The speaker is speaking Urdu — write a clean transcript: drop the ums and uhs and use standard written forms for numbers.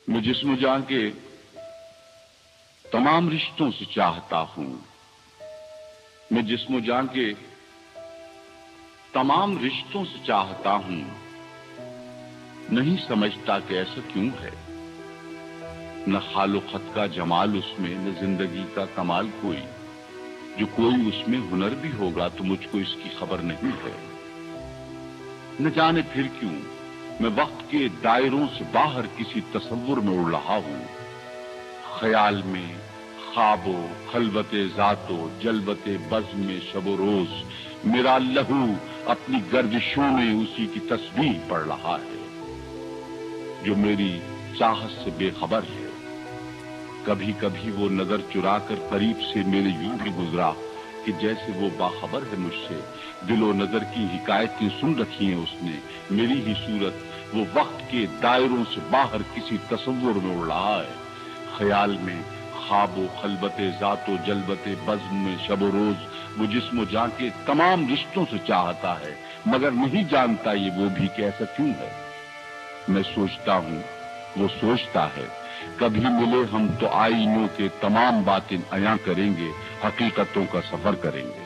میں جسم و جان کے تمام رشتوں سے چاہتا ہوں. میں جسم و جان کے تمام رشتوں سے چاہتا ہوں. نہیں سمجھتا کہ ایسا کیوں ہے. نہ خال و خط کا جمال اس میں، نہ زندگی کا کمال کوئی. جو کوئی اس میں ہنر بھی ہوگا تو مجھ کو اس کی خبر نہیں ہے. نہ جانے پھر کیوں میں وقت کے دائروں سے باہر کسی تصور میں اڑ رہا ہوں. خیال میں خواب و خلوت ذات و جلوت بزم میں شب و روز میرا لہو اپنی گردشوں میں اسی کی تسبیح پڑھ رہا ہے جو میری چاہت سے بے خبر ہے. کبھی کبھی وہ نظر چرا کر قریب سے میرے یوں بھی گزرا کہ جیسے وہ باخبر ہے مجھ سے. دل و نظر کی حکایتیں سن رکھی ہیں اس نے. میری ہی صورت وہ وقت کے دائروں سے باہر کسی تصور میں اڑ رہا ہے. خیال میں خواب و خلوت ذات و جلوت بزم میں شب و روز وہ جسم و جان کے تمام رشتوں سے چاہتا ہے، مگر نہیں جانتا یہ وہ بھی کہ ایسا کیوں ہے. میں سوچتا ہوں، وہ سوچتا ہے. کبھی ملے ہم تو آئینوں کے تمام باتیں عیاں کریں گے، حقیقتوں کا سفر کریں گے.